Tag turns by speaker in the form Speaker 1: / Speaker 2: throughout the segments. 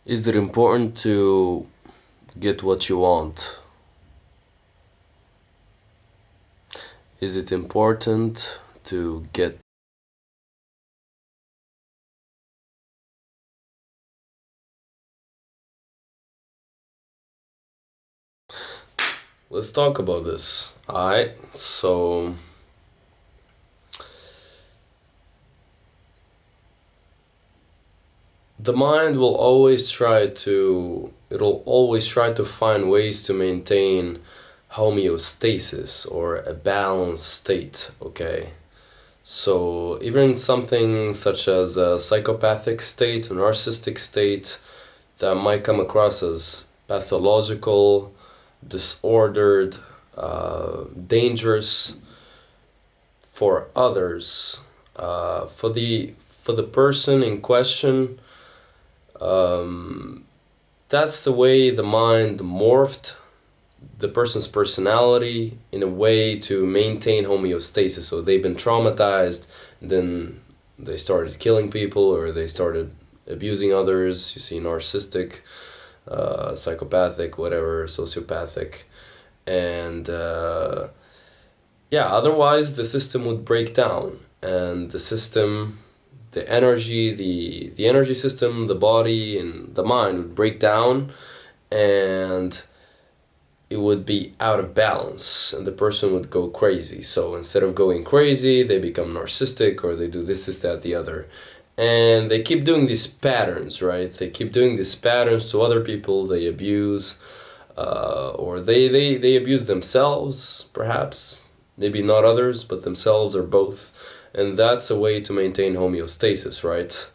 Speaker 1: Is it important to get what you want? Is it important to get? Let's talk about this. Alright, so the mind will always try to, it'll always try to find ways to maintain homeostasis or a balanced state, okay? So even something such as a psychopathic state, a narcissistic state that might come across as pathological, disordered, dangerous for others, for the person in question, that's the way the mind morphed the person's personality in a way to maintain homeostasis. So they've been traumatized, then they started killing people, or they started abusing others. You see narcissistic, psychopathic, whatever, sociopathic, and yeah, otherwise the system would break down, and the system, the energy, the energy system, the body and the mind would break down, and it would be out of balance, and the person would go crazy. So instead of going crazy, they become narcissistic, or they do this, that, the other. And they keep doing these patterns, right? They keep doing these patterns to other people. They abuse, or they abuse themselves, perhaps. Maybe not others, but themselves, or both. And that's a way to maintain homeostasis, right?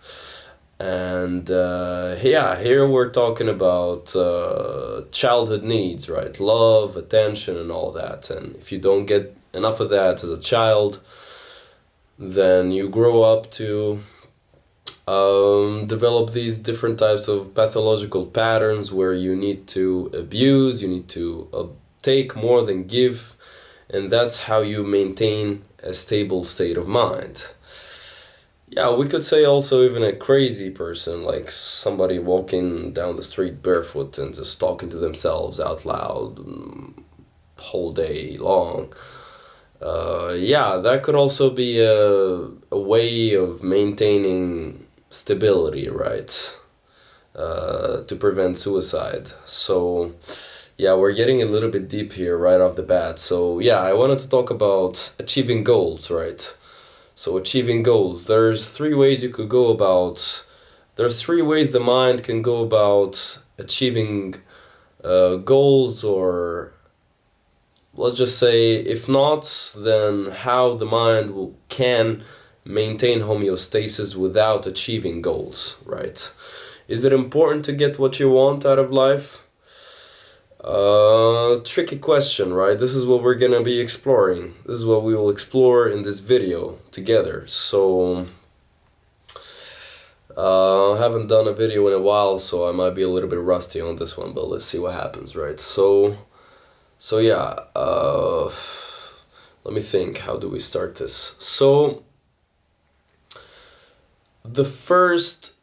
Speaker 1: And yeah, here we're talking about childhood needs, right? Love, attention, and all that. And if you don't get enough of that as a child, then you grow up to develop these different types of pathological patterns where you need to abuse, you need to take more than give, and that's how you maintain a stable state of mind. Yeah, we could say also even a crazy person, like somebody walking down the street barefoot and just talking to themselves out loud whole day long. Yeah, that could also be a way of maintaining stability, right? To prevent suicide. So yeah, we're getting a little bit deep here right off the bat. So yeah, I wanted to talk about achieving goals, right? So achieving goals, there's three ways you could go about, there's three ways the mind can go about achieving goals, or let's just say, if not, then how the mind can maintain homeostasis without achieving goals, right? Is it important to get what you want out of life? Tricky question, right? This is what we're gonna be exploring. This is what we will explore in this video together. So I haven't done a video in a while, so I might be a little bit rusty on this one, but let's see what happens, right? So yeah, let me think, how do we start this? So the first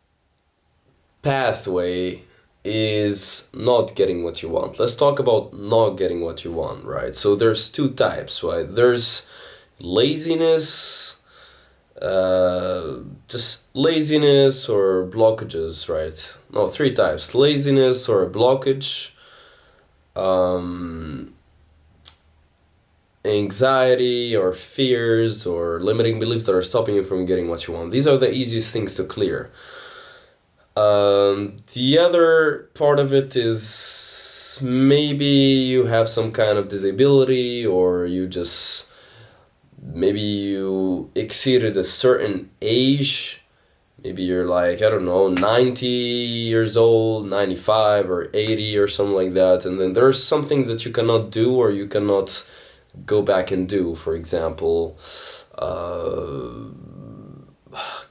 Speaker 1: pathway is not getting what you want. Let's talk about not getting what you want, right? So there's two types, right? There's laziness, just laziness or blockages, right? No, three types: laziness or a blockage, anxiety or fears or limiting beliefs that are stopping you from getting what you want. These are the easiest things to clear. The other part of it is maybe you have some kind of disability, or you just, maybe you exceeded a certain age. Maybe you're like, I don't know, 90 years old, 95 or 80 or something like that. And then there's some things that you cannot do, or you cannot go back and do. For example,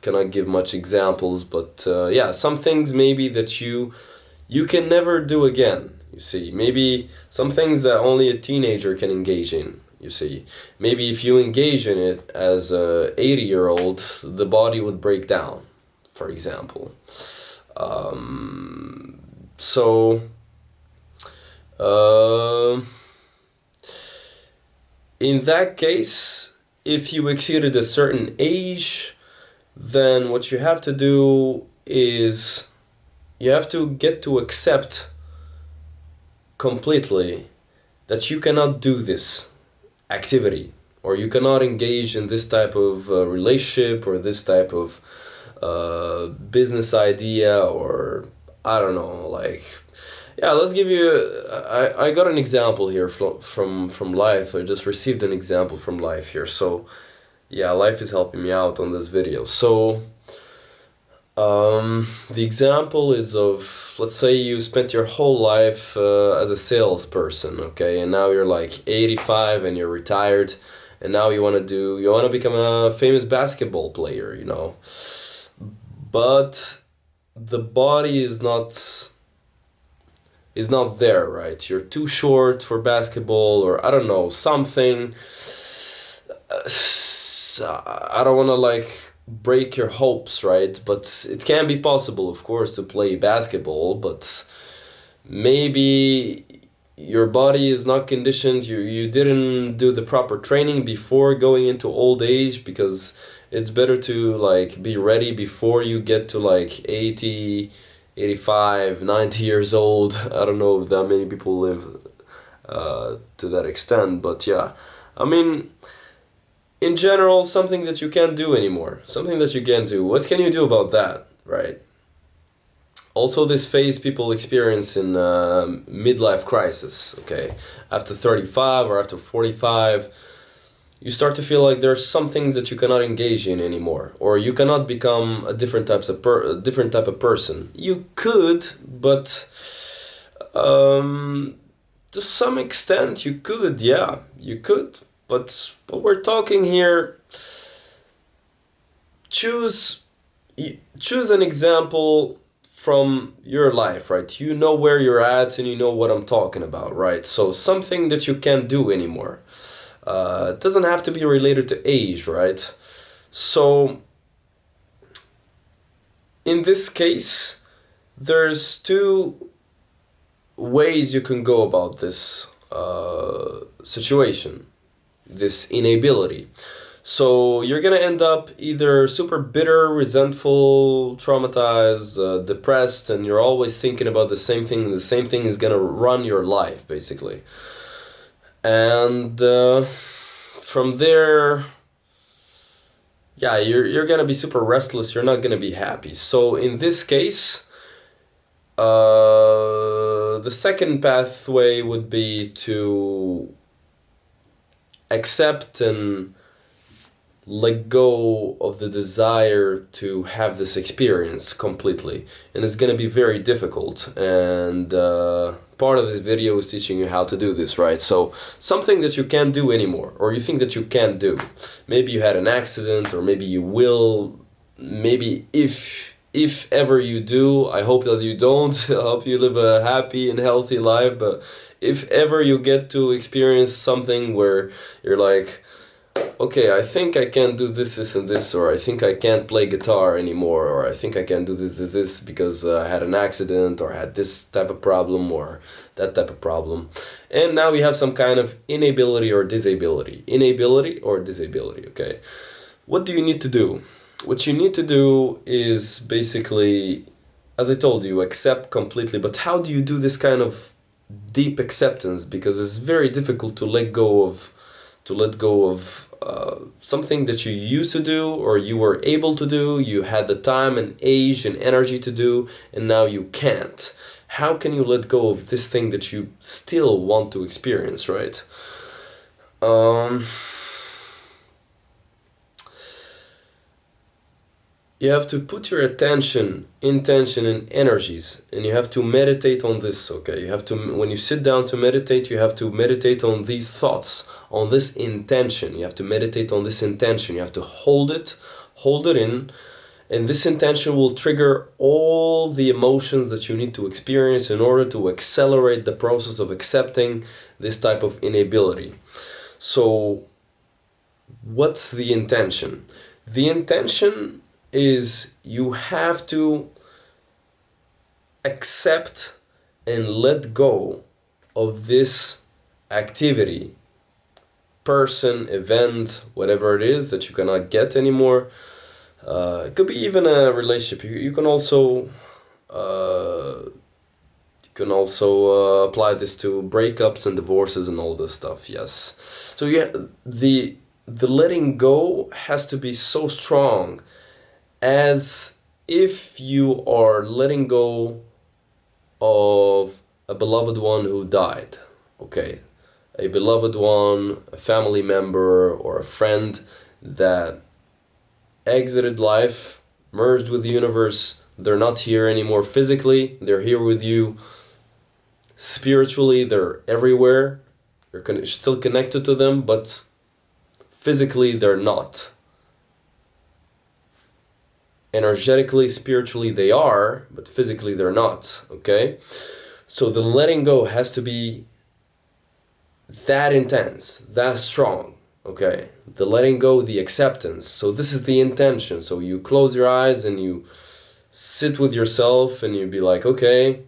Speaker 1: cannot give much examples, but yeah, some things maybe that you can never do again, you see. Maybe some things that only a teenager can engage in, you see. Maybe if you engage in it as a 80-year-old, the body would break down, for example. So in that case, if you exceeded a certain age, then what you have to do is you have to get to accept completely that you cannot do this activity, or you cannot engage in this type of relationship, or this type of business idea, or I don't know, like, yeah, let's give you, I got an example here from life. I just received an example from life here. So yeah, life is helping me out on this video. So the example is of, let's say you spent your whole life as a salesperson, okay, and now you're like 85 and you're retired, and now you want to become a famous basketball player, you know, but the body is not there, right? You're too short for basketball, or I don't know, something. I don't want to like break your hopes, right? But it can be possible, of course, to play basketball, but maybe your body is not conditioned, you didn't do the proper training before going into old age, because it's better to like be ready before you get to like 80, 85, 90 years old. I don't know if that many people live to that extent, but yeah, I mean, in general, something that you can't do anymore, something that you can't do. What can you do about that, right? Also, this phase people experience in midlife crisis, okay? After 35 or after 45, you start to feel like there's some things that you cannot engage in anymore, or you cannot become a different type of person. You could, but to some extent you could, yeah, you could. But what we're talking here, choose an example from your life, right? You know where you're at and you know what I'm talking about, right? So something that you can't do anymore. It doesn't have to be related to age, right? So in this case, there's two ways you can go about this situation, this inability. So you're gonna end up either super bitter, resentful, traumatized, depressed, and you're always thinking about the same thing. The same thing is gonna run your life, basically. And from there, yeah, you're gonna be super restless. You're not gonna be happy. So in this case, the second pathway would be to accept and let go of the desire to have this experience completely, and it's going to be very difficult, and part of this video is teaching you how to do this, right? So something that you can't do anymore, or you think that you can't do, maybe you had an accident, or maybe you will, maybe if ever you do, I hope that you don't. I hope you live a happy and healthy life, but if ever you get to experience something where you're like, okay, I think I can't do this, this, and this, or I think I can't play guitar anymore, or I think I can't do this, because I had an accident, or had this type of problem, or that type of problem. And now you have some kind of inability or disability. Inability or disability, okay? What do you need to do? What you need to do is basically, as I told you, accept completely. But how do you do this kind of deep acceptance? Because it's very difficult to let go of something that you used to do, or you were able to do, you had the time and age and energy to do, and now you can't. How can you let go of this thing that you still want to experience, right? You have to put your attention, intention, and energies, and you have to meditate on this, okay? You have to, when you sit down to meditate, you have to meditate on these thoughts, on this intention. You have to meditate on this intention. You have to hold it in, and this intention will trigger all the emotions that you need to experience in order to accelerate the process of accepting this type of inability. So, what's the intention? The intention is you have to accept and let go of this activity, person, event, whatever it is that you cannot get anymore. It could be even a relationship. You can also apply this to breakups and divorces and all this stuff. Yes. So yeah, the letting go has to be so strong, as if you are letting go of a beloved one who died. Okay, a beloved one, a family member, or a friend that exited life, merged with the universe. They're not here anymore physically, they're here with you spiritually, they're everywhere. You're still connected to them, but physically they're not. Energetically, spiritually they are, but physically they're not, okay? So the letting go has to be that intense, that strong, okay? The letting go, the acceptance. So this is the intention. So you close your eyes and you sit with yourself and you be like, okay,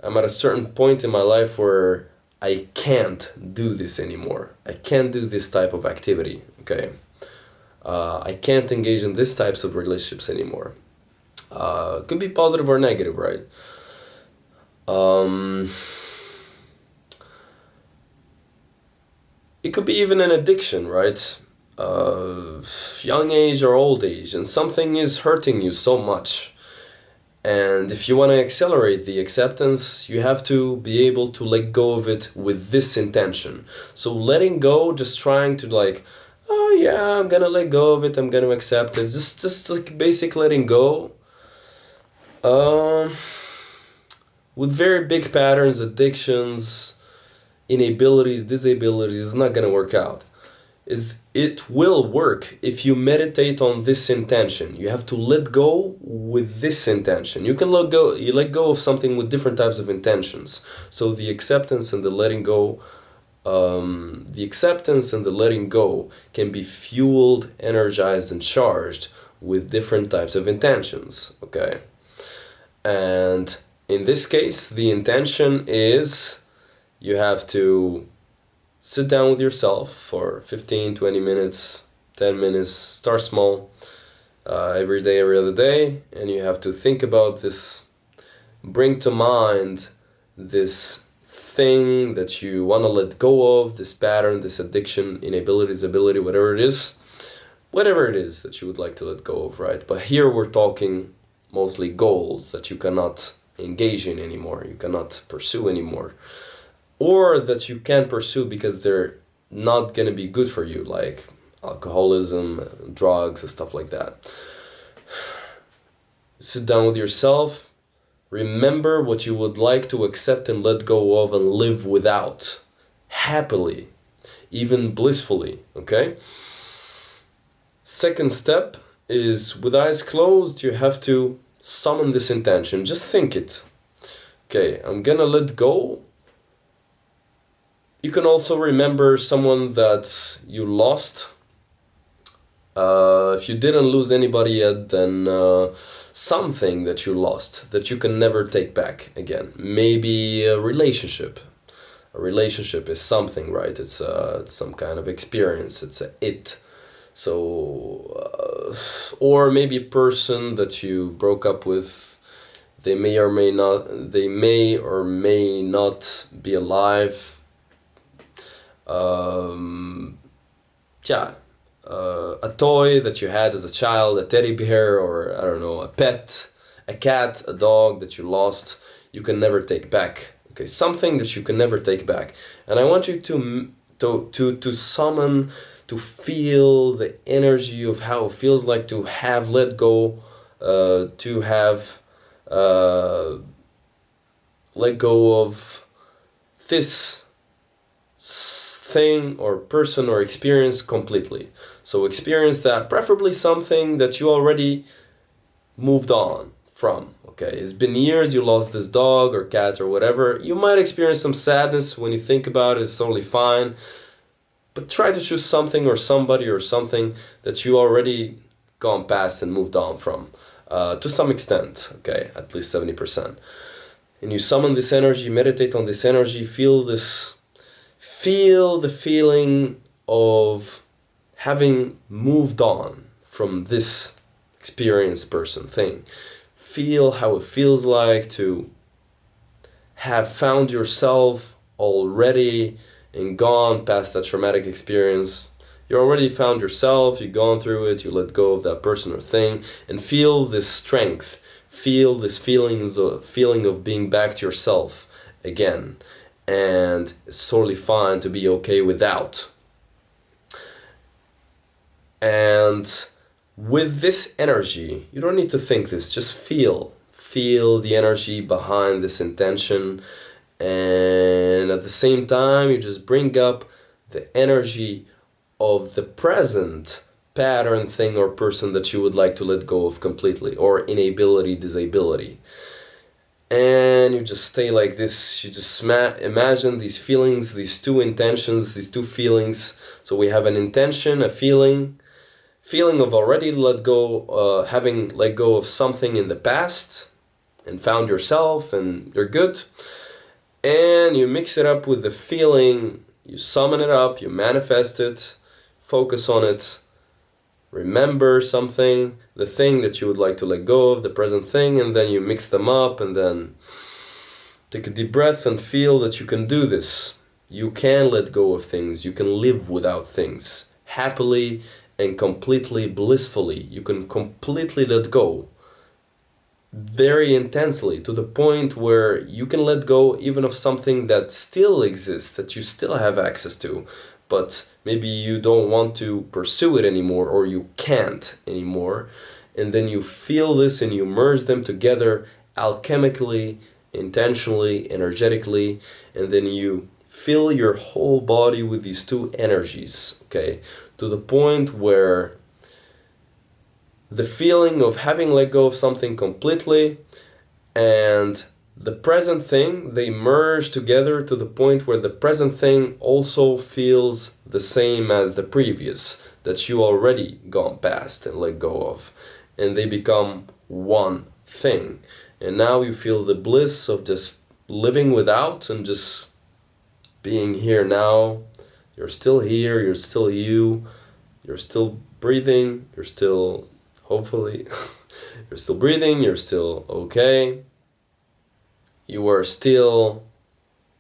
Speaker 1: I'm at a certain point in my life where I can't do this anymore. I can't do this type of activity, okay? I can't engage in these types of relationships anymore. It could be positive or negative, right? It could be even an addiction, right? Young age or old age, and something is hurting you so much. And if you want to accelerate the acceptance, you have to be able to let go of it with this intention. So letting go, just trying to like, oh yeah, I'm gonna let go of it, I'm gonna accept it. Just like basic letting go. With very big patterns, addictions, inabilities, disabilities, it's not gonna work out. It will work if you meditate on this intention. You have to let go with this intention. You let go of something with different types of intentions. So the acceptance and the letting go, can be fueled, energized, and charged with different types of intentions. Okay, and in this case, the intention is you have to sit down with yourself for 15, 20 minutes, 10 minutes, start small, every day, every other day, and you have to think about this, bring to mind this thing that you want to let go of, this pattern, this addiction, inability, disability, whatever it is that you would like to let go of, right? But here we're talking mostly goals that you cannot engage in anymore, you cannot pursue anymore, or that you can't pursue because they're not going to be good for you, like alcoholism, drugs, and stuff like that. Sit down with yourself, remember what you would like to accept and let go of and live without, happily, even blissfully, okay? Second step is, with eyes closed, you have to summon this intention. Just think it. Okay, I'm gonna let go. You can also remember someone that you lost. If you didn't lose anybody yet, then something that you lost that you can never take back again. Maybe a relationship. A relationship is something, right? It's some kind of experience. It's it. So, or maybe a person that you broke up with. They may or may not be alive. A toy that you had as a child, a teddy bear, or I don't know, a pet, a cat, a dog that you lost, you can never take back. Okay, something that you can never take back. And I want you to summon, to feel the energy of how it feels like to have let go, to have let go of this thing or person or experience completely. So experience that, preferably something that you already moved on from. Okay, it's been years, you lost this dog or cat or whatever. You might experience some sadness when you think about it, it's totally fine. But try to choose something or somebody or something that you already gone past and moved on from, to some extent, okay, at least 70%. And you summon this energy, meditate on this energy, feel the feeling of having moved on from this experienced person thing. Feel how it feels like to have found yourself already and gone past that traumatic experience. You already found yourself, you've gone through it, you let go of that person or thing, and feel this strength, feel this feeling of being back to yourself again. And it's totally fine to be okay without. And with this energy, you don't need to think this, just feel the energy behind this intention, and at the same time you just bring up the energy of the present pattern, thing or person that you would like to let go of completely, or inability, disability. And you just stay like this, you just imagine these feelings, these two intentions, these two feelings. So we have an intention, a feeling of already let go, having let go of something in the past and found yourself and you're good. And you mix it up with the feeling, you summon it up, you manifest it, focus on it, remember something, the thing that you would like to let go of, the present thing, and then you mix them up and then take a deep breath and feel that you can do this. You can let go of things, you can live without things, happily and completely blissfully. You can completely let go, very intensely, to the point where you can let go even of something that still exists, that you still have access to, but maybe you don't want to pursue it anymore, or you can't anymore. And then you feel this and you merge them together alchemically, intentionally, energetically, and then you fill your whole body with these two energies, okay? To the point where the feeling of having let go of something completely and the present thing, they merge together to the point where the present thing also feels the same as the previous, that you already gone past and let go of. And they become one thing. And now you feel the bliss of just living without and just being here now. You're still here, you're still you, you're still breathing, you're still, hopefully, you're still breathing, you're still okay. You are still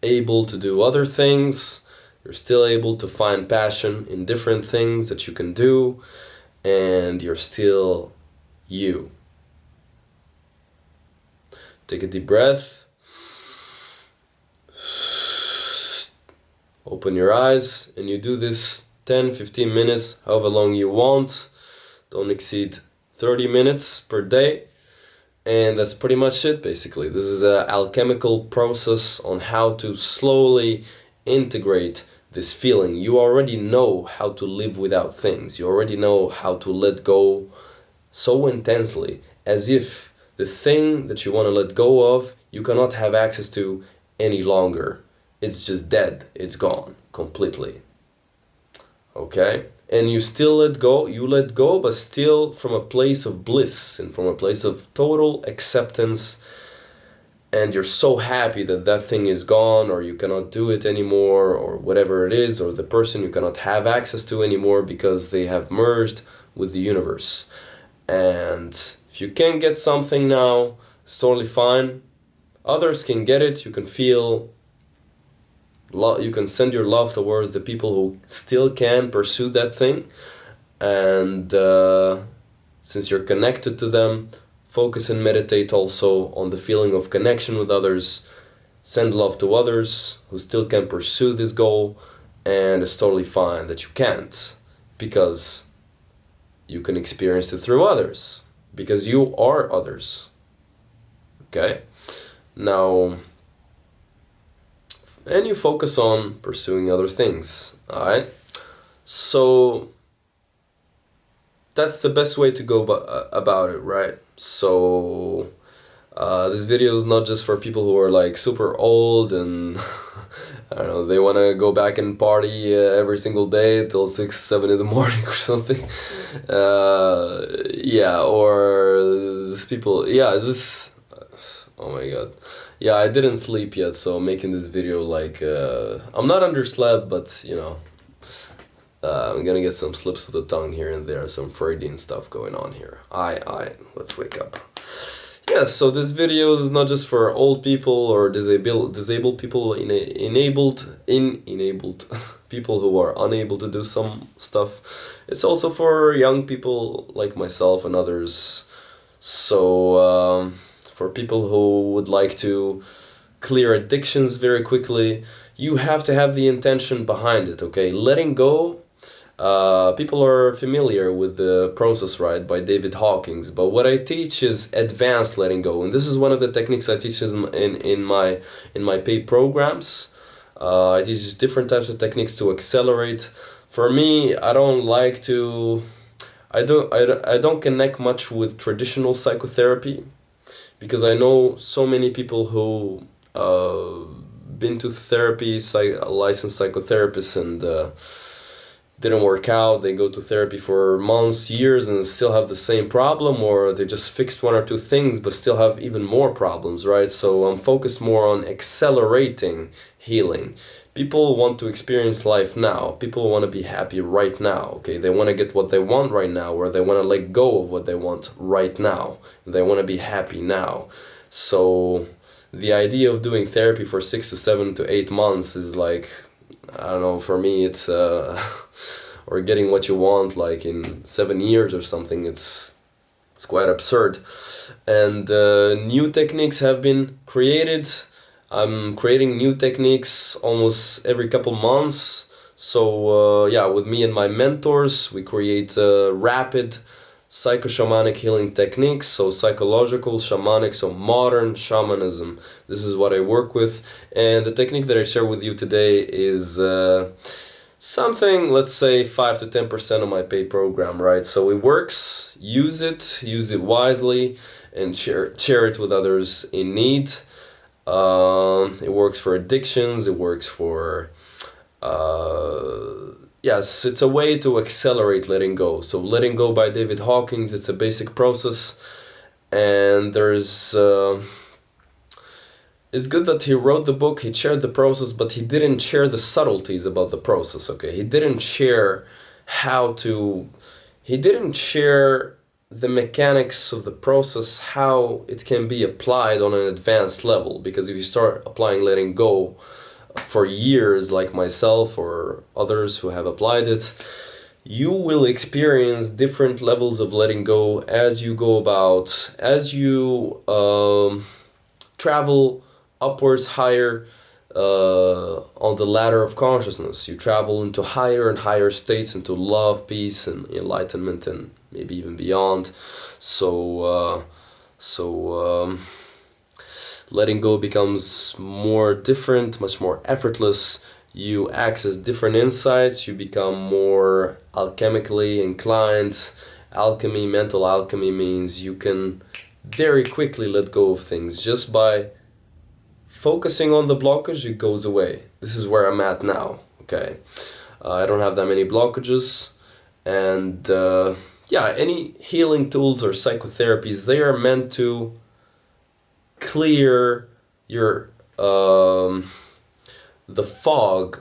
Speaker 1: able to do other things, you're still able to find passion in different things that you can do, and you're still you. Take a deep breath. Open your eyes, and you do this 10-15 minutes, however long you want. Don't exceed 30 minutes per day. And that's pretty much it, basically. This is an alchemical process on how to slowly integrate this feeling. You already know how to live without things. You already know how to let go so intensely, as if the thing that you want to let go of, you cannot have access to any longer. It's just dead. It's gone completely. Okay? And you still let go, but still from a place of bliss and from a place of total acceptance. And you're so happy that that thing is gone, or you cannot do it anymore, or whatever it is, or the person you cannot have access to anymore because they have merged with the universe. And if you can't get something now, it's totally fine. Others can get it. You can feel you can send your love towards the people who still can pursue that thing, and since you're connected to them, focus and meditate also on the feeling of connection with others. Send love to others who still can pursue this goal, and it's totally fine that you can't, because you can experience it through others, because you are others. Okay? Now, and you focus on pursuing other things, alright? So that's the best way to go about it, right? So this video is not just for people who are like super old and I don't know, they want to go back and party every single day till 6-7 in the morning or something. Yeah, or this people, yeah, this Oh my god. Yeah, I didn't sleep yet, so I'm making this video like, I'm not underslept, but you know, I'm gonna get some slips of the tongue here and there, some Freudian stuff going on here. Let's wake up. Yes, so this video is not just for old people or disabled people, enabled people who are unable to do some stuff. It's also for young people like myself and others. So for people who would like to clear addictions very quickly, you have to have the intention behind it, okay? Letting go. People are familiar with the process, right, by David Hawkins, but what I teach is advanced letting go, and this is one of the techniques I teach in my paid programs. I teach different types of techniques to accelerate. For me, I don't connect much with traditional psychotherapy, because I know so many people who been to therapy, licensed psychotherapists, and didn't work out. They go to therapy for months, years, and still have the same problem, or they just fixed one or two things but still have even more problems, right? So I'm focused more on accelerating healing. People want to experience life now. People want to be happy right now, okay? They want to get what they want right now, or they want to let go of what they want right now. They want to be happy now. So the idea of doing therapy for 6 to 7 to 8 months is like, I don't know, for me it's or getting what you want like in 7 years or something. It's quite absurd. And new techniques have been created. I'm creating new techniques almost every couple months. So yeah, with me and my mentors, we create rapid psycho-shamanic healing techniques, so psychological, shamanic, so modern shamanism. This is what I work with, and the technique that I share with you today is something, let's say 5 to 10% of my paid program, right? So it works, use it wisely, and share it with others in need. It works for addictions, it works for yes, it's a way to accelerate letting go. So Letting Go by David Hawkins, it's a basic process, and there's it's good that he wrote the book, he shared the process, but he didn't share the subtleties about the process, okay? He didn't share he didn't share the mechanics of the process, how it can be applied on an advanced level, because if you start applying letting go for years, like myself or others who have applied it, you will experience different levels of letting go as you go about, as you travel upwards higher on the ladder of consciousness. You travel into higher and higher states, into love, peace, and enlightenment, and maybe even beyond. So letting go becomes more different, much more effortless. You access different insights, you become more alchemically inclined. Alchemy, mental alchemy, means you can very quickly let go of things. Just by focusing on the blockage, it goes away. This is where I'm at now, okay? I don't have that many blockages, and yeah, any healing tools or psychotherapies, they are meant to clear your the fog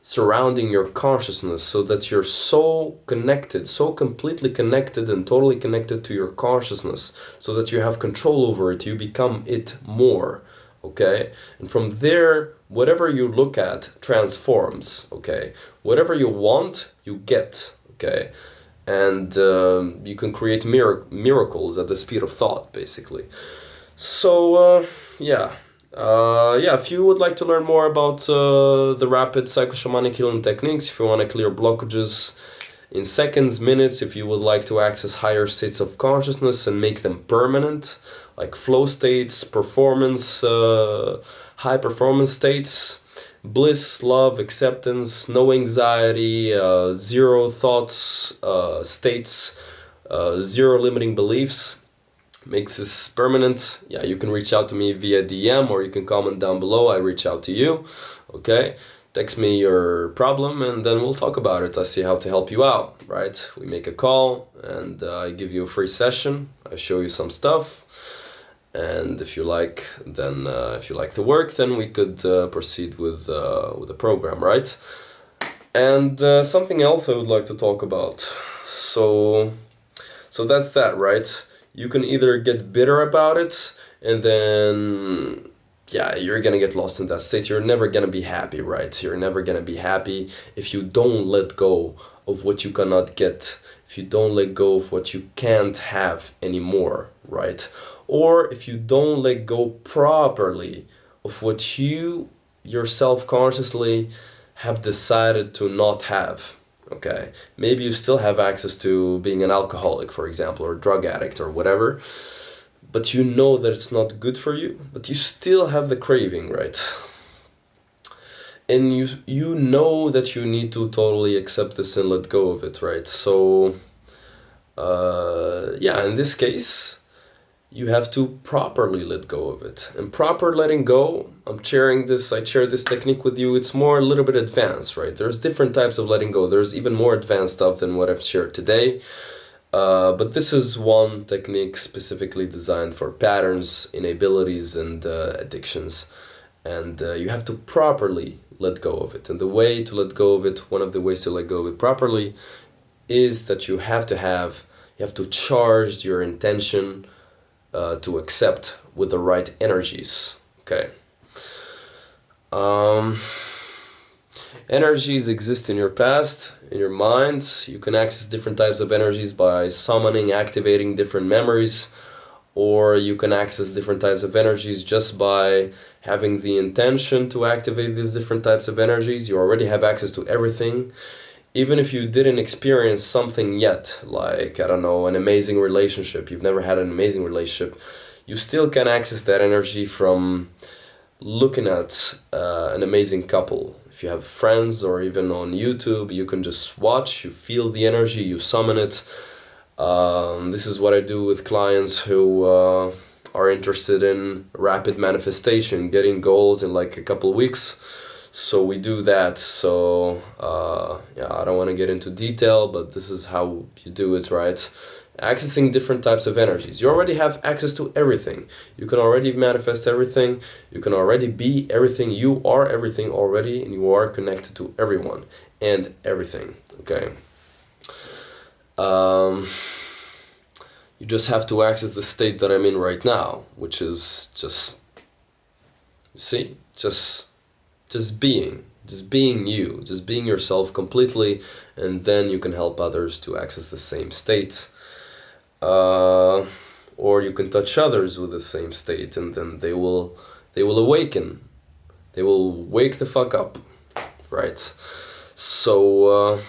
Speaker 1: surrounding your consciousness, so that you're so connected, so completely connected and totally connected to your consciousness, so that you have control over it, you become it more, okay? And from there, whatever you look at transforms, okay? Whatever you want, you get, okay? And you can create miracles at the speed of thought, basically. So yeah, if you would like to learn more about the rapid psycho-shamanic healing techniques, if you want to clear blockages in seconds, minutes, if you would like to access higher states of consciousness and make them permanent, like flow states, performance, high performance states, bliss, love, acceptance, no anxiety, zero thoughts, states, zero limiting beliefs, make this permanent, yeah, you can reach out to me via DM, or you can comment down below. I reach out to you, okay? Text me your problem, and then we'll talk about it. I see how to help you out, right? We make a call, and I give you a free session. I show you some stuff, And if you like, then if you like the work, then we could proceed with the program, right? And something else I would like to talk about. So that's that, right? You can either get bitter about it, and then yeah, you're gonna get lost in that state. You're never gonna be happy, right? You're never gonna be happy if you don't let go of what you cannot get, if you don't let go of what you can't have anymore, right? Or if you don't let go properly of what you yourself consciously have decided to not have. Okay, maybe you still have access to being an alcoholic, for example, or a drug addict or whatever, but you know that it's not good for you, but you still have the craving, right? And you know that you need to totally accept this and let go of it, right? So yeah, in this case, you have to properly let go of it. And proper letting go, I share this technique with you, it's more a little bit advanced, right? There's different types of letting go. There's even more advanced stuff than what I've shared today. But this is one technique specifically designed for patterns, inabilities, and addictions. And you have to properly let go of it. And the way to let go of it, one of the ways to let go of it properly, is that you have to charge your intention to accept with the right energies. Okay. Energies exist in your past, in your mind. You can access different types of energies by summoning, activating different memories, or you can access different types of energies just by having the intention to activate these different types of energies. You already have access to everything. Even if you didn't experience something yet, like, I don't know, an amazing relationship, you've never had an amazing relationship, you still can access that energy from looking at an amazing couple. If you have friends or even on YouTube, you can just watch, you feel the energy, you summon it. This is what I do with clients who are interested in rapid manifestation, getting goals in like a couple of weeks. So we do that. So yeah, I don't want to get into detail, but this is how you do it, right? Accessing different types of energies. You already have access to everything. You can already manifest everything. You can already be everything. You are everything already, and you are connected to everyone and everything. Okay. You just have to access the state that I'm in right now, which is just being you, just being yourself completely, and then you can help others to access the same state. Or you can touch others with the same state, and then they will awaken. They will wake the fuck up, right? So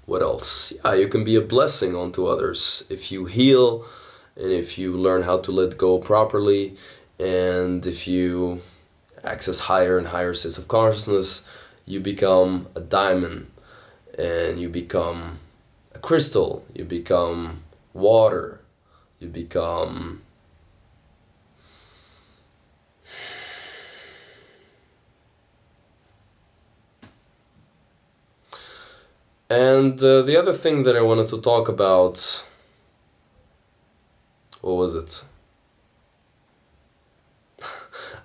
Speaker 1: what else? Yeah, you can be a blessing onto others if you heal, and if you learn how to let go properly, and if you access higher and higher states of consciousness, you become a diamond, and you become a crystal, you become water, you become and the other thing that I wanted to talk about, what was it?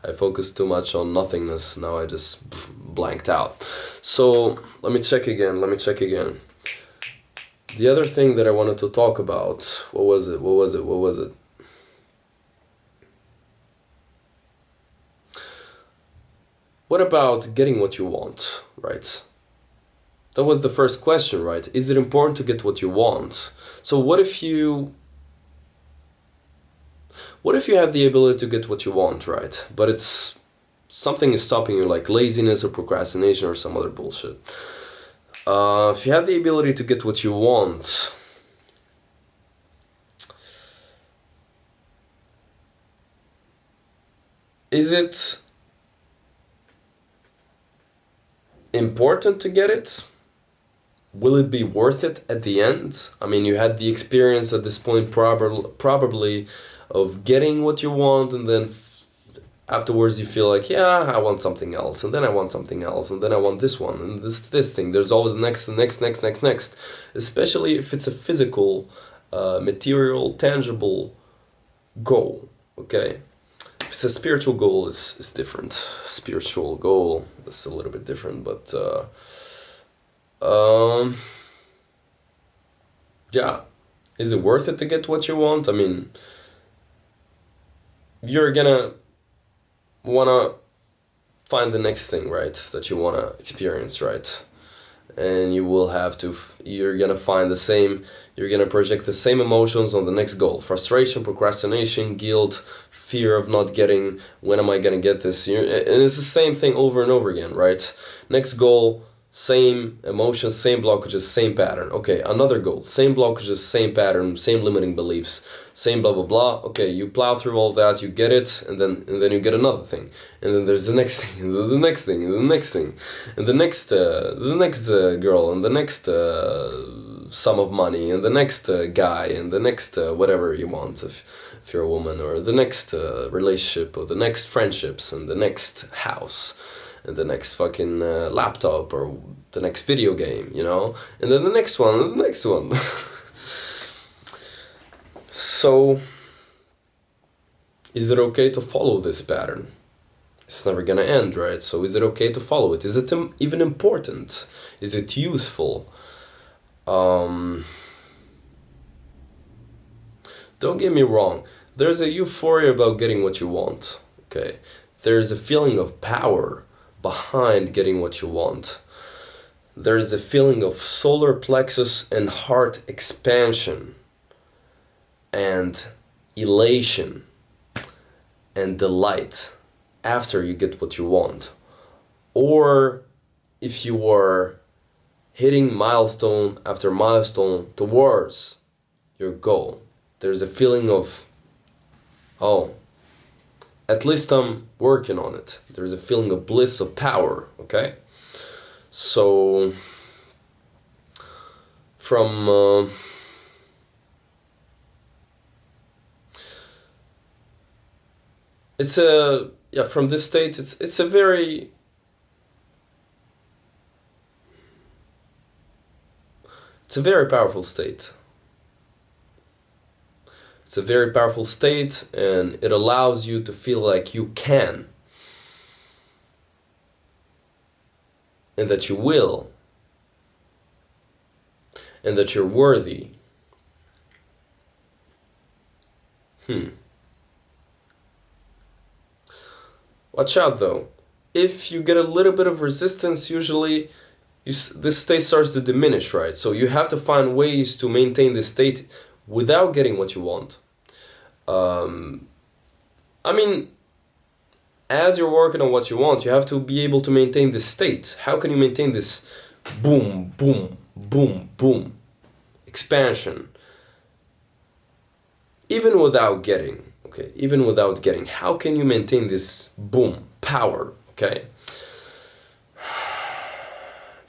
Speaker 1: I focused too much on nothingness, now I just blanked out. So let me check again. The other thing that I wanted to talk about, what was it? What about getting what you want, right? That was the first question, right? Is it important to get what you want? So what if you have the ability to get what you want, right? But it's something is stopping you, like laziness or procrastination or some other bullshit. If you have the ability to get what you want, is it important to get it? Will it be worth it at the end? I mean, you had the experience at this point probably of getting what you want, and then afterwards you feel like, yeah, I want something else, and then I want something else, and then I want this one, and this thing. There's always the next. Especially if it's a physical, material, tangible goal. okay? If it's a spiritual goal, it's different. Spiritual goal is a little bit different, but yeah, is it worth it to get what you want? I mean, you're gonna wanna find the next thing, right, that you wanna experience, right? And you will have to, you're gonna find the same, you're gonna project the same emotions on the next goal. Frustration, procrastination, guilt, fear of not getting, when am I gonna get this? And it's the same thing over and over again, right? Next goal, same emotions, same blockages, same pattern. Okay, another goal, same blockages, same pattern, same limiting beliefs, same blah blah blah. Okay, you plow through all that, you get it, and then you get another thing, and then there's the next thing, and there's the next thing, and the next thing, and the next girl, and the next sum of money, and the next guy, and the next whatever you want if you're a woman, or the next relationship, or the next friendships, and the next house, and the next fucking laptop, or the next video game, you know, and then the next one, and the next one. So, is it okay to follow this pattern? It's never gonna end, right? So is it okay to follow it? Is it even important? Is it useful? Don't get me wrong. There's a euphoria about getting what you want, okay? There's a feeling of power behind getting what you want. There's a feeling of solar plexus and heart expansion and elation and delight after you get what you want. Or if you are hitting milestone after milestone towards your goal, there's a feeling of, oh, at least I'm working on it. There's a feeling of bliss, of power, okay? So, from from this state, it's a very powerful state. It's a very powerful state, and it allows you to feel like you can, and that you will, and that you're worthy. Watch out though. If you get a little bit of resistance, usually this state starts to diminish, right? So you have to find ways to maintain this state without getting what you want. I mean, as you're working on what you want, you have to be able to maintain this state. How can you maintain this boom, boom, boom, boom expansion? Even without getting, okay? Even without getting, how can you maintain this boom power, okay?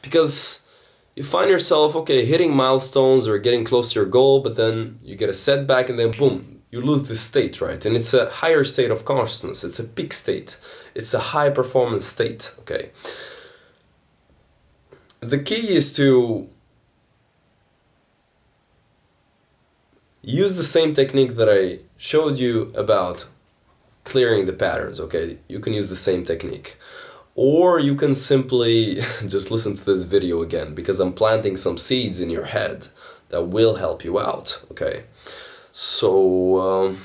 Speaker 1: Because you find yourself, okay, hitting milestones or getting close to your goal, but then you get a setback and then boom, you lose this state, right? And it's a higher state of consciousness. It's a peak state. It's a high performance state, okay? The key is to use the same technique that I showed you about clearing the patterns, okay? You can use the same technique. Or you can simply just listen to this video again, because I'm planting some seeds in your head that will help you out, okay? So,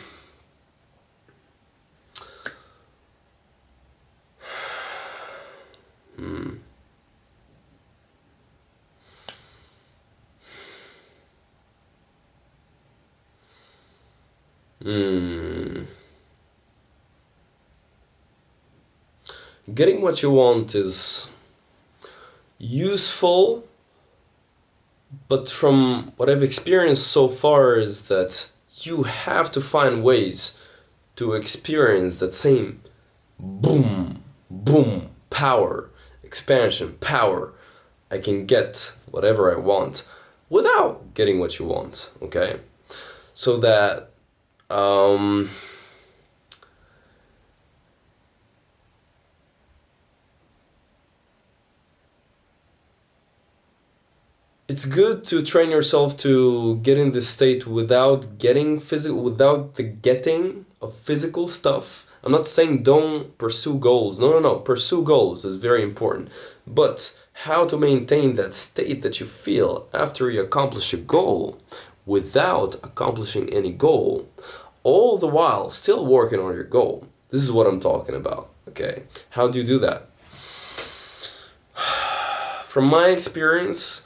Speaker 1: Getting what you want is useful, but from what I've experienced so far is that you have to find ways to experience that same boom, boom, power, expansion, power. I can get whatever I want without getting what you want, okay? So that it's good to train yourself to get in this state without getting physical, without the getting of physical stuff. I'm not saying don't pursue goals. No. Pursue goals is very important. But how to maintain that state that you feel after you accomplish a goal without accomplishing any goal, all the while still working on your goal. This is what I'm talking about, okay? How do you do that? From my experience,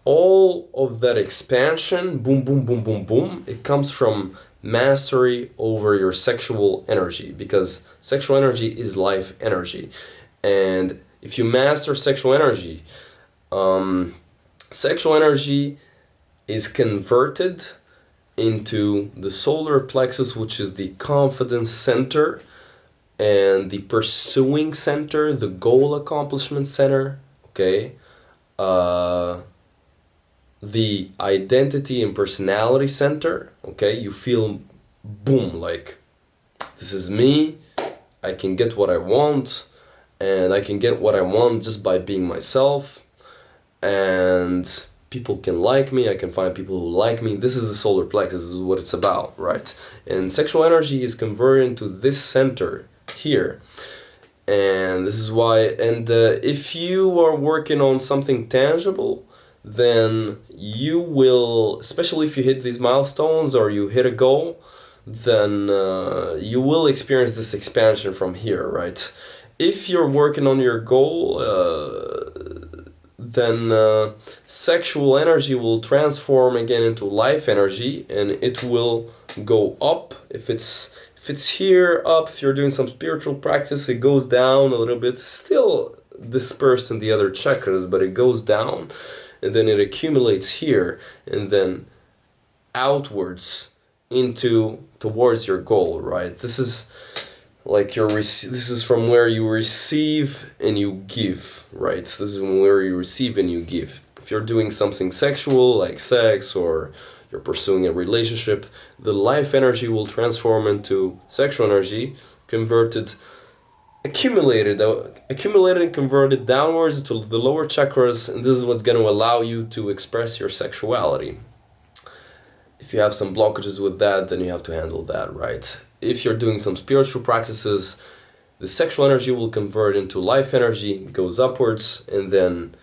Speaker 1: all of that expansion, boom, boom, boom, boom, boom, it comes from mastery over your sexual energy, because sexual energy is life energy. And if you master sexual energy is converted into the solar plexus, which is the confidence center and the pursuing center, the goal accomplishment center, okay? The identity and personality center, okay? You feel, boom, like, this is me, I can get what I want, and I can get what I want just by being myself, and people can like me, I can find people who like me. This is the solar plexus, this is what it's about, right? And sexual energy is converted into this center here. And this is why, and if you are working on something tangible, then you will, especially if you hit these milestones or you hit a goal, then you will experience this expansion from here, right? If you're working on your goal, then sexual energy will transform again into life energy, and it will go up. If it's here up, if you're doing some spiritual practice, it goes down a little bit, still dispersed in the other chakras, but it goes down, and then it accumulates here, and then outwards towards your goal, right? This is like this is from where you receive and you give, right? This is from where you receive and you give. If you're doing something sexual, like sex, or you're pursuing a relationship, the life energy will transform into sexual energy, accumulated and converted downwards to the lower chakras, and this is what's going to allow you to express your sexuality. If you have some blockages with that, then you have to handle that, right? If you're doing some spiritual practices, the sexual energy will convert into life energy, goes upwards, and then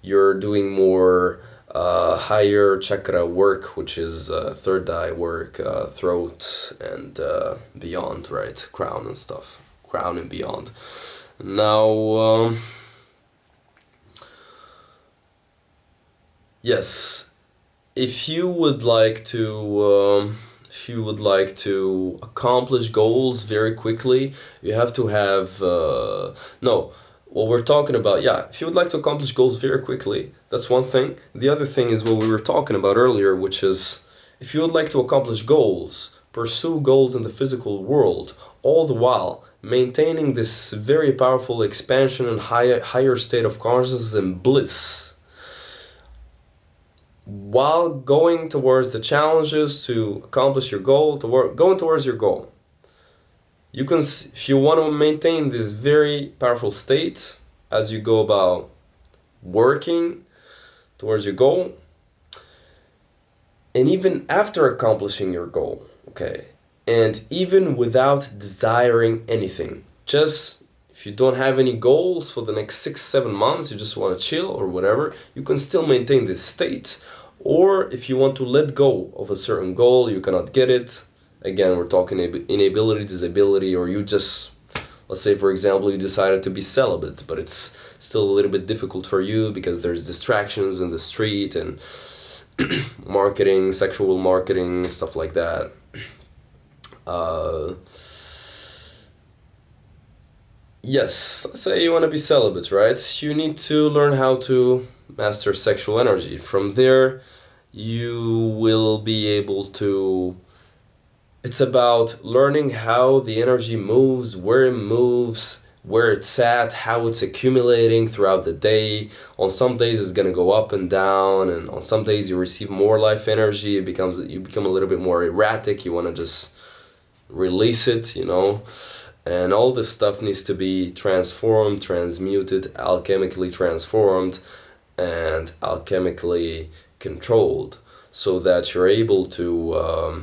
Speaker 1: you're doing more higher chakra work, which is third eye work, throat, and beyond, right? Crown and stuff. Crown and beyond. Now, yes, if you would like to accomplish goals very quickly, you have to have what we're talking about, yeah, if you would like to accomplish goals very quickly, that's one thing. The other thing is what we were talking about earlier, which is if you would like to accomplish goals, pursue goals in the physical world, all the while maintaining this very powerful expansion and higher state of consciousness and bliss, while going towards the challenges to accomplish your goal, going towards your goal. You can, if you want to maintain this very powerful state as you go about working towards your goal, and even after accomplishing your goal, okay, and even without desiring anything, just if you don't have any goals for the next 6-7 months, you just want to chill or whatever, you can still maintain this state. Or if you want to let go of a certain goal, you cannot get it. Again, we're talking inability, disability, or you just, let's say for example, you decided to be celibate, but it's still a little bit difficult for you because there's distractions in the street and marketing, sexual marketing, stuff like that. Yes, let's say you want to be celibate, right? You need to learn how to master sexual energy. From there, you will be able to... It's about learning how the energy moves, where it moves, where it's at, how it's accumulating throughout the day. On some days it's going to go up and down, and on some days you receive more life energy. You become a little bit more erratic. You want to just release it, you know. And all this stuff needs to be transformed, transmuted, alchemically transformed, and alchemically controlled, so that you're able to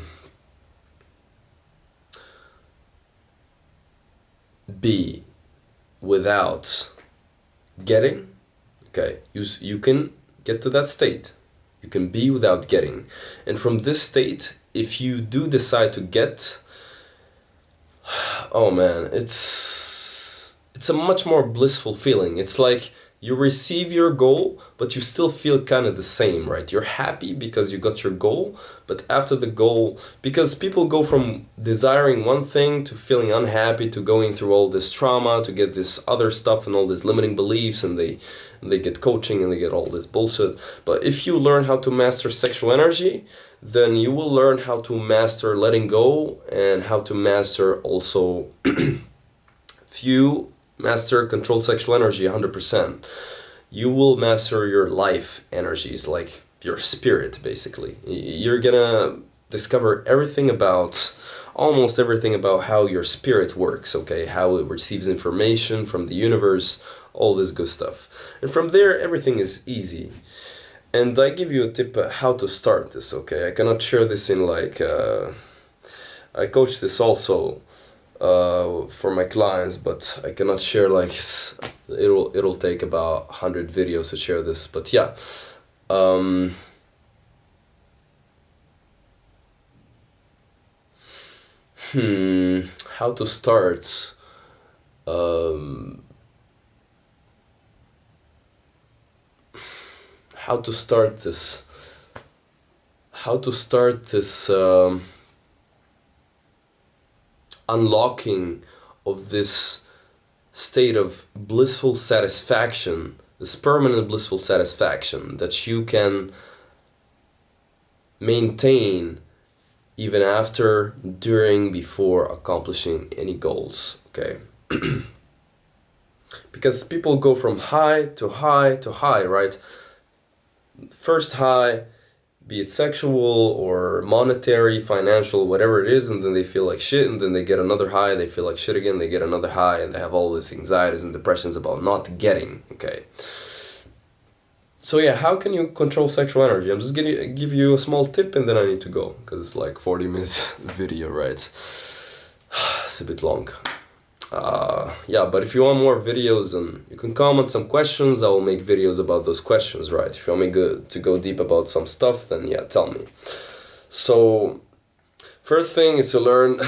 Speaker 1: be without getting. Okay, you can get to that state. You can be without getting. And from this state, if you do decide to get, oh man, it's a much more blissful feeling. It's like you receive your goal, but you still feel kind of the same, right? You're happy because you got your goal, but after the goal, because people go from desiring one thing to feeling unhappy, to going through all this trauma, to get this other stuff and all these limiting beliefs, and they get coaching and they get all this bullshit. But if you learn how to master sexual energy, then you will learn how to master letting go, and how to master also if you master controlled sexual energy 100%, you will master your life energies, like your spirit, basically. You're gonna discover everything about, almost everything about how your spirit works, okay? How it receives information from the universe, all this good stuff. And from there, everything is easy. And I give you a tip how to start this, okay? I cannot share this in like, I coach this also for my clients, but I cannot share like, it'll take about 100 videos to share this, but yeah. How to start? How to start this? How to start this unlocking of this state of blissful satisfaction, this permanent blissful satisfaction that you can maintain even after, during, before accomplishing any goals, okay? Because people go from high to high to high, right? First high, be it sexual or monetary, financial, whatever it is, and then they feel like shit, and then they get another high, they feel like shit again, they get another high, and they have all these anxieties and depressions about not getting, okay? So yeah, how can you control sexual energy? I'm just gonna give you a small tip and then I need to go, because it's like 40 minutes video, right? It's a bit long. Yeah, but if you want more videos, and you can comment some questions, I will make videos about those questions, right? If you want me to go deep about some stuff, then yeah, tell me. So, first thing is to learn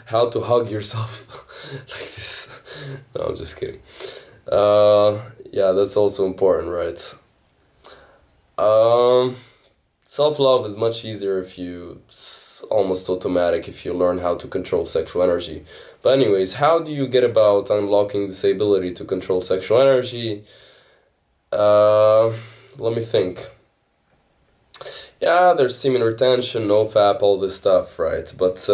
Speaker 1: how to hug yourself like this. No, I'm just kidding. Yeah, that's also important, right? Self-love is much easier if it's almost automatic if you learn how to control sexual energy. But anyways, how do you get about unlocking this ability to control sexual energy? Let me think. Yeah, there's semen retention, nofap, all this stuff, right? But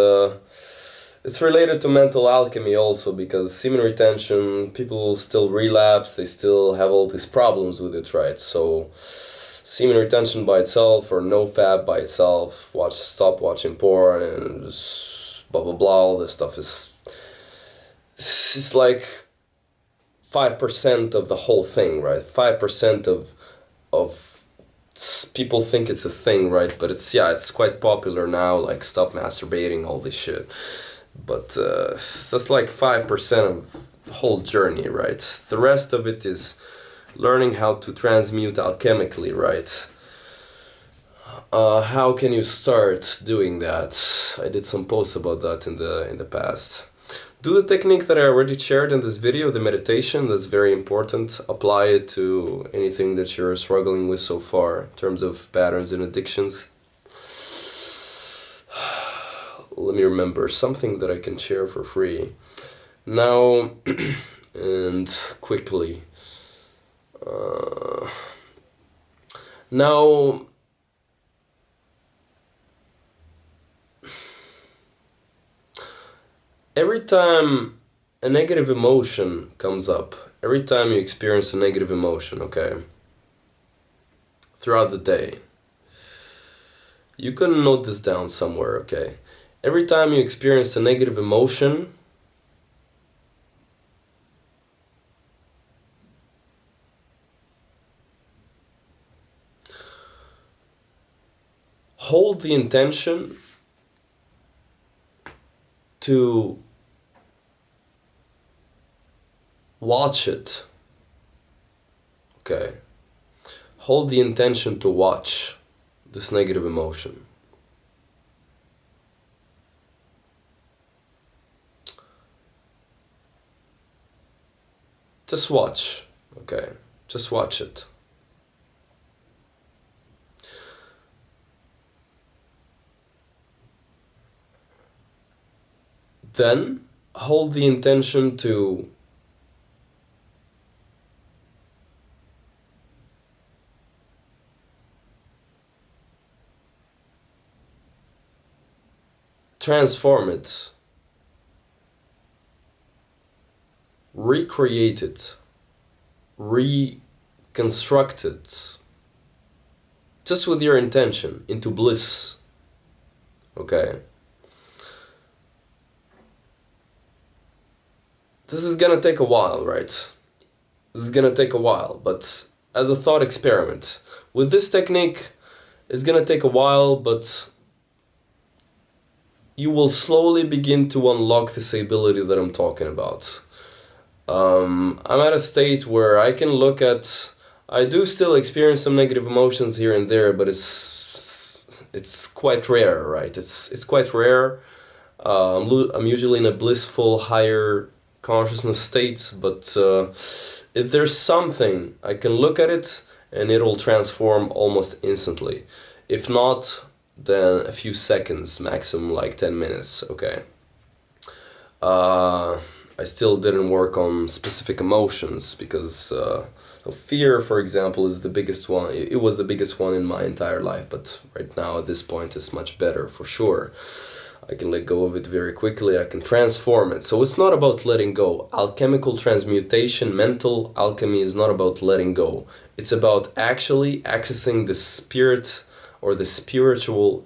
Speaker 1: it's related to mental alchemy also, because semen retention, people still relapse, they still have all these problems with it, right? So semen retention by itself, or nofap by itself, stop watching porn and just blah blah blah, all this stuff it's like 5% of the whole thing, right? 5% of people think it's a thing, right? But it's quite popular now, like stop masturbating, all this shit. But that's like 5% of the whole journey, right? The rest of it is learning how to transmute alchemically, right? How can you start doing that? I did some posts about that in the past. Do the technique that I already shared in this video, the meditation. That's very important. Apply it to anything that you're struggling with so far in terms of patterns and addictions. Let me remember something that I can share for free now and quickly. Now, every time a negative emotion comes up, every time you experience a negative emotion, okay, throughout the day, you can note this down somewhere, okay? Every time you experience a negative emotion, hold the intention to watch it. Okay. Hold the intention to watch this negative emotion. Just watch, okay? Just watch it. Then hold the intention to transform it, recreate it, reconstruct it, just with your intention, into bliss, okay? This is gonna take a while, right? This is gonna take a while, but as a thought experiment, with this technique, it's gonna take a while, but you will slowly begin to unlock this ability that I'm talking about. I'm at a state where I can look at, I do still experience some negative emotions here and there, but it's quite rare, right? It's quite rare. I'm usually in a blissful, higher consciousness state, but if there's something, I can look at it and it'll transform almost instantly. If not, then a few seconds, maximum like 10 minutes, okay? I still didn't work on specific emotions because so fear, for example, is the biggest one. It was the biggest one in my entire life, but right now at this point it's much better for sure. I can let go of it very quickly, I can transform it. So it's not about letting go. Alchemical transmutation, mental alchemy is not about letting go. It's about actually accessing the spirit or the spiritual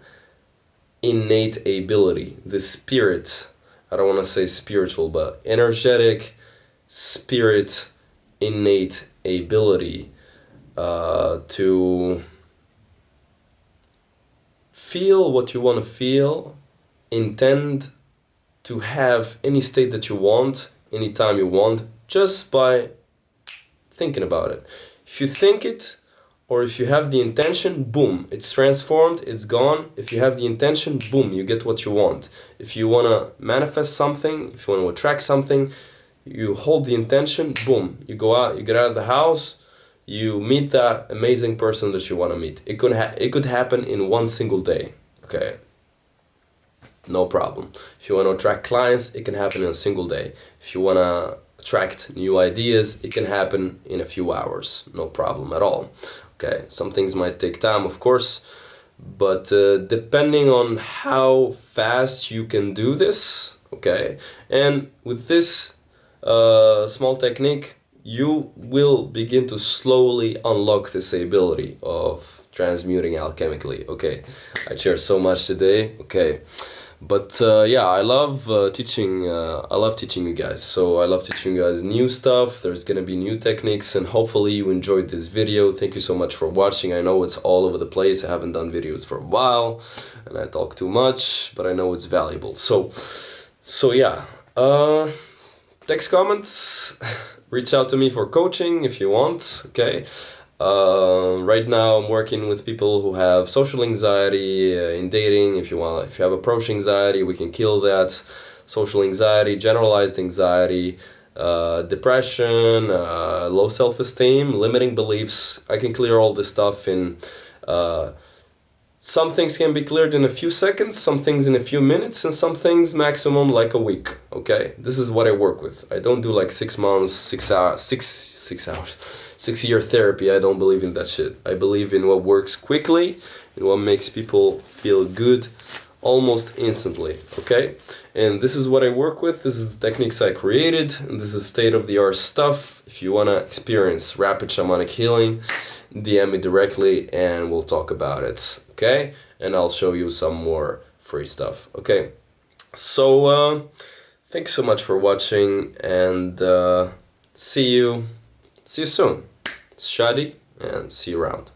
Speaker 1: innate ability, the spirit, I don't want to say spiritual, but energetic spirit innate ability to feel what you want to feel, intend to have any state that you want, anytime you want, just by thinking about it. If you think it, or if you have the intention, boom, it's transformed, it's gone. If you have the intention, boom, you get what you want. If you want to manifest something, if you want to attract something, you hold the intention, boom, you go out, you get out of the house, you meet that amazing person that you want to meet. It could happen in one single day, okay? No problem. If you want to attract clients, it can happen in a single day. If you want to attract new ideas, it can happen in a few hours. No problem at all. Okay, some things might take time, of course, but depending on how fast you can do this, okay, and with this small technique, you will begin to slowly unlock this ability of transmuting alchemically. Okay, I shared so much today, okay. But yeah, I love teaching. I love teaching you guys. So I love teaching you guys new stuff. There's gonna be new techniques, and hopefully you enjoyed this video. Thank you so much for watching. I know it's all over the place. I haven't done videos for a while, and I talk too much, but I know it's valuable. So yeah. Text comments. Reach out to me for coaching if you want. Okay. Right now I'm working with people who have social anxiety in dating. If you have approach anxiety, we can kill that. Social anxiety, generalized anxiety, depression, low self-esteem, limiting beliefs. I can clear all this stuff in some things can be cleared in a few seconds, some things in a few minutes, and some things maximum like a week. Okay, this is what I work with. I don't do like 6 months, 6-year therapy. I don't believe in that shit. I believe in what works quickly and what makes people feel good almost instantly. Okay, and this is what I work with. This is the techniques I created, and this is state-of-the-art stuff. If you want to experience rapid shamanic healing, DM me directly and we'll talk about it. Okay, and I'll show you some more free stuff. Okay, so thanks so much for watching, and see you soon. It's Shadi, and see you around.